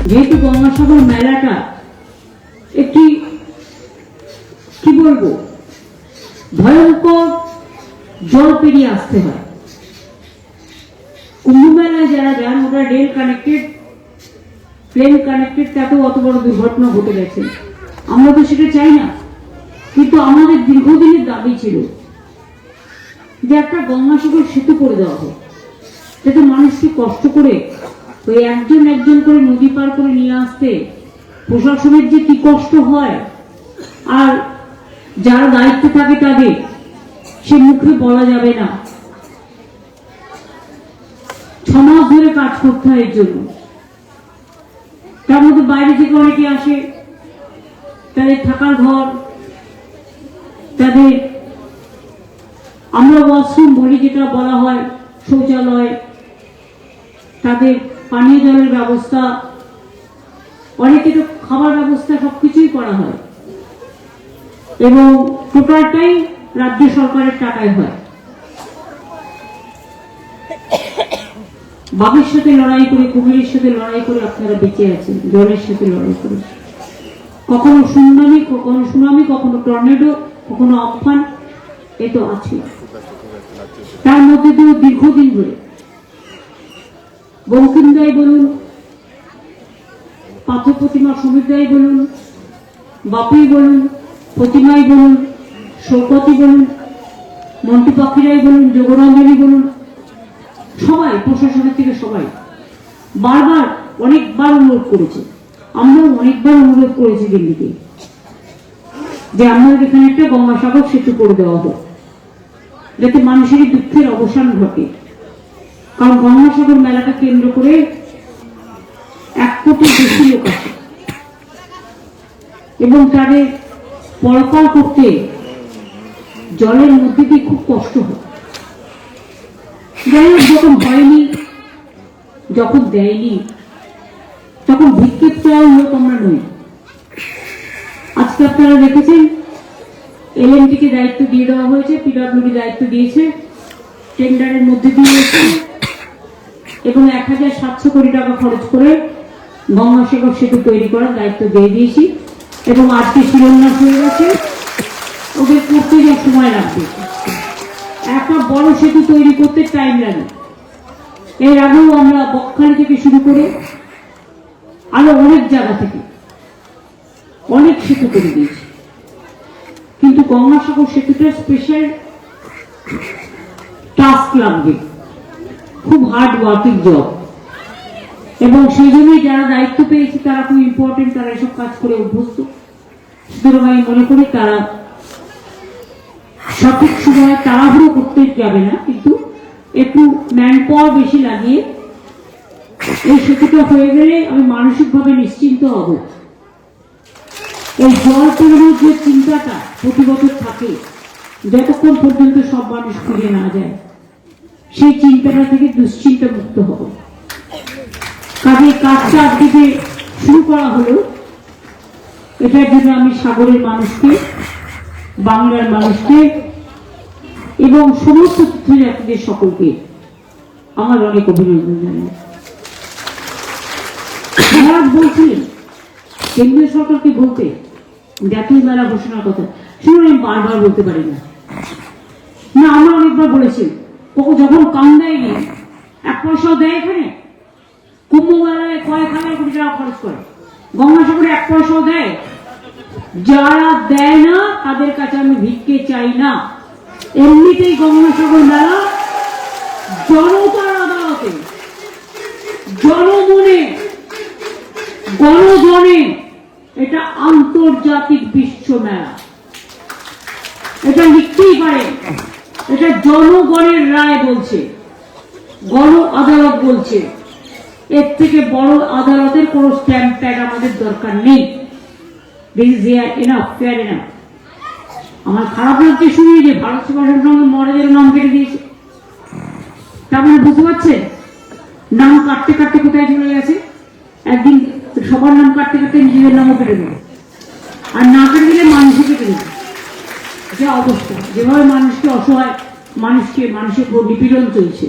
যেহেতু গঙ্গাসাগর মেলাটা একটি কি বলবো ভয়ঙ্কর জল পেরিয়ে আসতে হয়। কুম্ভ মেলায় যারা যান ওরা রেল কানেক্টেড, প্লেন কানেক্টেড, তাতেও অত বড় দুর্ঘটনা ঘটে গেছে। আমরা তো সেটা চাই না, কিন্তু আমাদের দীর্ঘদিনের দাবি ছিল যে একটা গঙ্গাসাগর সেতু করে দেওয়া হোক, যাতে মানুষকে কষ্ট করে ওই একজন একজন করে নদী পার করে নিয়ে আসতে প্রশাসনের যে কি কষ্ট হয়, আর যারা দায়িত্ব থাকে তাদের সে মুখে বলা যাবে না। 6 মাস ধরে কাজ করতে হয় এর জন্য। তার মধ্যে বাইরে থেকে অনেকে আসে, তাদের থাকার ঘর, তাদের আমরা ওয়াশরুম বলি যেটা বলা হয়, শৌচালয়, তাদের পানীয় জলের ব্যবস্থা, অনেকে তো খাবার ব্যবস্থা সবকিছুই করা হয় এবং টোটালটাই রাজ্য সরকারের টাকায় হয়। বাঘের সাথে লড়াই করে, কুমিরের সাথে লড়াই করে আপনারা বেঁচে আছেন, জলের সাথে লড়াই করে। কখনো সুনামি, কখনো টর্নেডো, কখনো আমফান, এ তো আছে। তার মধ্যে তো দীর্ঘদিন ধরে বঙ্কিমদাই বলুন, পাথর প্রতিমা সমীরদাই বলুন, বাপি বলুন, প্রতিমাই বলুন, সৌকতি বলুন, মন্টু পাখিরাই বলুন, যোগরঞ্জনী বলুন, সবাই প্রশাসনের থেকে সবাই বারবার অনেকবার অনুরোধ করেছে। আমরাও অনেকবার অনুরোধ করেছি দিল্লিতে যে আমাদের এখানে একটা গঙ্গাসাগর সেতু করে দেওয়া হোক, যাতে মানুষের দুঃখের অবসান ঘটে। কারণ গঙ্গাসাগর মেলাটা কেন্দ্র করে 1 কোটির বেশি লোক আছে এবং তাদের পরপার করতে জলের মধ্যে দিয়ে খুব কষ্ট হয়। যাই হোক, যখন হয়নি, যখন দেয়নি, তখন ভিক্ষেপ চাওয়ার লোক আমরা নই। আজকে আপনারা দেখেছেন এলএনটিকে দায়িত্ব দিয়ে দেওয়া হয়েছে, পিডব্লিউডি দায়িত্ব দিয়েছে, টেন্ডারের মধ্যে দিয়ে এবং 1700 কোটি টাকা খরচ করে গঙ্গাসাগর সেতু তৈরি করার দায়িত্ব দিয়ে দিয়েছি এবং আজকে শিলান্যাস হয়ে গেছে। ওদের করতে যে সময় লাগবে, একটা বড় সেতু তৈরি করতে টাইম লাগে। এর আগেও আমরা বকখালি থেকে শুরু করে আরো অনেক জায়গা থেকে অনেক সেতু করে দিয়েছি, কিন্তু গঙ্গাসাগর সেতুটা স্পেশাল টাস্ক লাগবে, খুব হার্ড ওয়ার্কিং জব এবং সেই জন্যই যারা দায়িত্ব পেয়েছে তারা খুব ইম্পর্টেন্ট, তারা এসব কাজ করে অভ্যস্ত। সুতরাং আমি মনে করি তারা সঠিক সময় তাড়াহুড়ো করতে যাবে না, কিন্তু একটু ম্যান পাওয়ার বেশি লাগিয়ে এই সেতুটা হয়ে গেলে আমি মানসিকভাবে নিশ্চিন্ত হব। এই জল পেরোনোর যে চিন্তাটা প্রতি বছর থাকে, যতক্ষণ পর্যন্ত সব মানুষ ফিরে না যায়, সেই চিন্তাটা থেকে দুশ্চিন্তা মুক্ত হব। কাজে কাজটা আজকে শুরু করা হলো, এটার জন্য আমি সাগরের মানুষকে, বাংলার মানুষকে এবং সমস্ত তীর্থযাত্রীদের সকলকে আমার অনেক অভিনন্দন জানাই। মহারাজ বলছিলেন কেন্দ্রীয় সরকারকে বলতে জাতীয় মেলা ঘোষণার কথা, শুনুন আমি বারবার বলতে পারি না, আমরা অনেকবার বলেছি। যখন কাম দেয়নি, 1 পয়সাও দেয় এখানে, কুম্ভ মেলায় কয়েক হাজার কোটি টাকা খরচ করে, গঙ্গাসাগরে 1 পয়সাও দেয়। যারা দেয় না তাদের কাছে আমি ভিক্ষে চাই না। এমনিতেই গঙ্গাসাগর মেলা জনতার আদালতে, জনমনে, গণজনে, এটা আন্তর্জাতিক বিশ্ব মেলা, এটা লিখতেই পারে। এটা জনগণের রায় বলছে, গণ আদালত বলছে। এর থেকে বড় আদালতের কোন স্ট্যাম্প প্যাড আমাদের দরকার নেই। আমার খারাপ লাগছে শুনে যে ভারত সেবাসের সঙ্গে মহারাজের নাম কেটে দিয়েছে। তার মানে বুঝতে পারছেন, নাম কাটতে কাটতে কোথায় চলে গেছে। একদিন সবার নাম কাটতে কাটতে নিজেদের নামও কেটে দেবে, আর না কেটে দিলে মানুষই কেটে দেবে। যে অবস্থা, যেভাবে মানুষকে অসহায়, মানুষের উপর নিপীড়ন চলছে।